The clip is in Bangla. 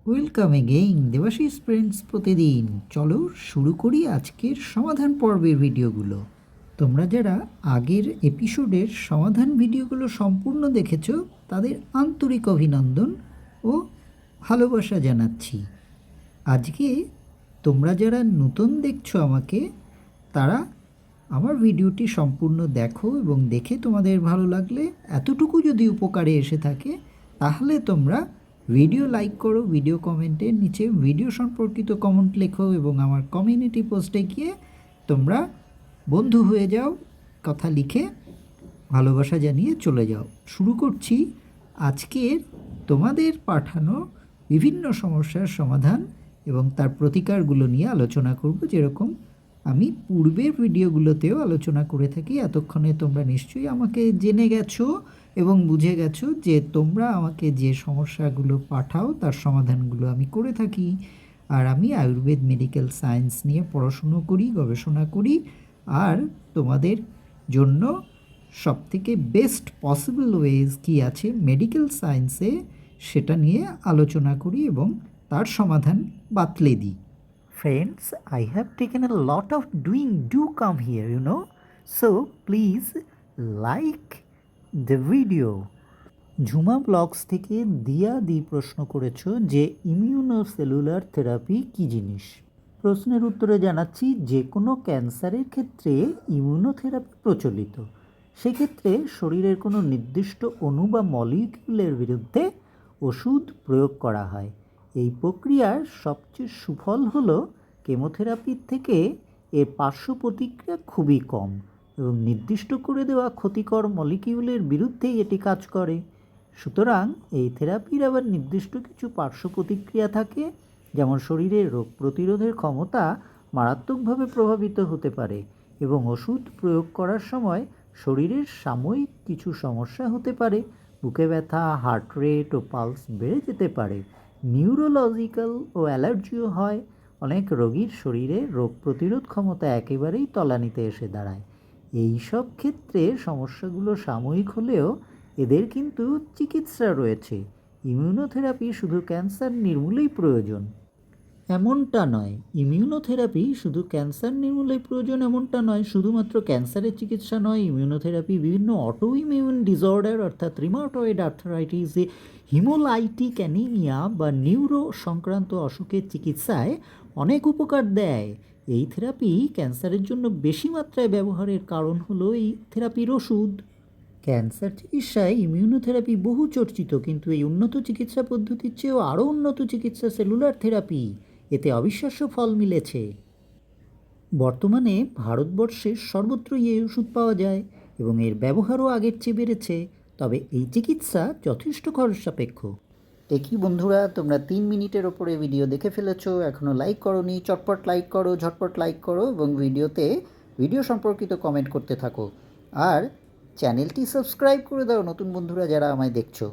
ওয়েলকাম এগেইন দেবাশিস ফ্রেন্ডস প্রতিদিন। চলো শুরু করি আজকের সমাধান পর্বের ভিডিওগুলো। তোমরা যারা আগের এপিসোডের সমাধান ভিডিওগুলো সম্পূর্ণ দেখেছো তাদের আন্তরিক অভিনন্দন ও ভালোবাসা জানাচ্ছি। আজকে তোমরা যারা নতুন দেখছো আমাকে, তারা আমার ভিডিওটি সম্পূর্ণ দেখো এবং দেখে তোমাদের ভালো লাগলে, এতটুকু যদি উপকারে এসে থাকে, তাহলে তোমরা ভিডিও লাইক করো, ভিডিও কমেন্টের নিচে ভিডিও সম্পর্কিত কমেন্ট লেখো এবং আমার কমিউনিটি পোস্টে গিয়ে তোমরা বন্ধু হয়ে যাও, কথা লিখে ভালোবাসা জানিয়ে চলে যাও। শুরু করছি আজকের তোমাদের পাঠানো বিভিন্ন সমস্যার সমাধান এবং তার প্রতিকারগুলো নিয়ে আলোচনা করব, যেরকম আমি পূর্বের ভিডিওগুলোতেও আলোচনা করে থাকি। এতক্ষণে তোমরা নিশ্চয়ই আমাকে জেনে গেছো এবং বুঝে গেছো যে তোমরা আমাকে যে সমস্যাগুলো পাঠাও তার সমাধানগুলো আমি করে থাকি। আর আমি আয়ুর্বেদ মেডিকেল সায়েন্স নিয়ে পড়াশুনো করি, গবেষণা করি, আর তোমাদের জন্য সবথেকে বেস্ট পসিবল ওয়েজ কী আছে মেডিকেল সায়েন্সে সেটা নিয়ে আলোচনা করি এবং তার সমাধান বাতলে দিই। Friends, I have taken a lot of doing. Do come here, So please like the video. Jhuma blogs থেকে দি প্রশ্ন করেছো যে ইমিউনোসেলুলার থেরাপি কী জিনিস। প্রশ্নের উত্তরে জানাচ্ছি, যে কোনো ক্যান্সারের ক্ষেত্রে ইমিউনোথেরাপি প্রচলিত। সেক্ষেত্রে শরীরের কোনো নির্দিষ্ট অণু বা মলিকিউলের বিরুদ্ধে ওষুধ প্রয়োগ করা হয়। এই প্রক্রিয়ার সবচেয়ে সুফল হলো কেমোথেরাপির থেকে এর পার্শ্ব প্রতিক্রিয়া খুবই কম এবং নির্দিষ্ট করে দেওয়া ক্ষতিকর মলিকিউলের বিরুদ্ধেই এটি কাজ করে। সুতরাং এই থেরাপির আবার নির্দিষ্ট কিছু পার্শ্ব প্রতিক্রিয়া থাকে, যেমন শরীরের রোগ প্রতিরোধের ক্ষমতা মারাত্মকভাবে প্রভাবিত হতে পারে এবং ওষুধ প্রয়োগ করার সময় শরীরের সাময়িক কিছু সমস্যা হতে পারে। বুকে ব্যথা, হার্ট রেট ও পালস বেড়ে যেতে পারে, নিউরোলজিক্যাল ও অ্যালার্জিও হয়। অনেক রোগীর শরীরে রোগ প্রতিরোধ ক্ষমতা একেবারেই তলানিতে এসে দাঁড়ায়। এই সব ক্ষেত্রে সমস্যাগুলো সাময়িক হলেও এদের কিন্তু চিকিৎসা রয়েছে। ইমিউনোথেরাপি শুধু ক্যান্সার নির্মূলেই প্রয়োজন এমনটা নয়। ইমিউনোথেরাপি শুধু ক্যান্সার নির্মূলেই প্রয়োজন এমনটা নয়। শুধুমাত্র ক্যান্সারের চিকিৎসা নয়, ইমিউনোথেরাপি বিভিন্ন অটো ইমিউন ডিসঅর্ডার অর্থাৎ রিমাটয়েড আর্থ্রাইটিস, হিমোলাইটিক অ্যানিমিয়া বা নিউরো সংক্রান্ত অসুখের চিকিৎসায় অনেক উপকার দেয়। এই থেরাপি ক্যান্সারের জন্য বেশি মাত্রায় ব্যবহারের কারণ হলো এই থেরাপির ওষুধ। ক্যান্সার চিকিৎসায় ইমিউনোথেরাপি বহু চর্চিত, কিন্তু এই উন্নত চিকিৎসা পদ্ধতির চেয়েও আরও উন্নত চিকিৎসা সেলুলার থেরাপি। এতে অবিশ্বাস্য ফল মিলেছে। বর্তমানে ভারতবর্ষে সর্বত্রই এই ওষুধ পাওয়া যায় এবং এর ব্যবহারও আগের চেয়ে বেড়েছে। তবে এই চিকিৎসা যথেষ্ট খরচ সাপেক্ষ। একই বন্ধুরা, তোমরা 3 মিনিটের ওপরে ভিডিও দেখে ফেলেছো, এখনও লাইক করোনি, চটপট লাইক করো, ঝটপট লাইক করো এবং ভিডিও সম্পর্কিত কমেন্ট করতে থাকো। আর চ্যানেলটি সাবস্ক্রাইব করে দাও নতুন বন্ধুরা যারা আমায় দেখছো।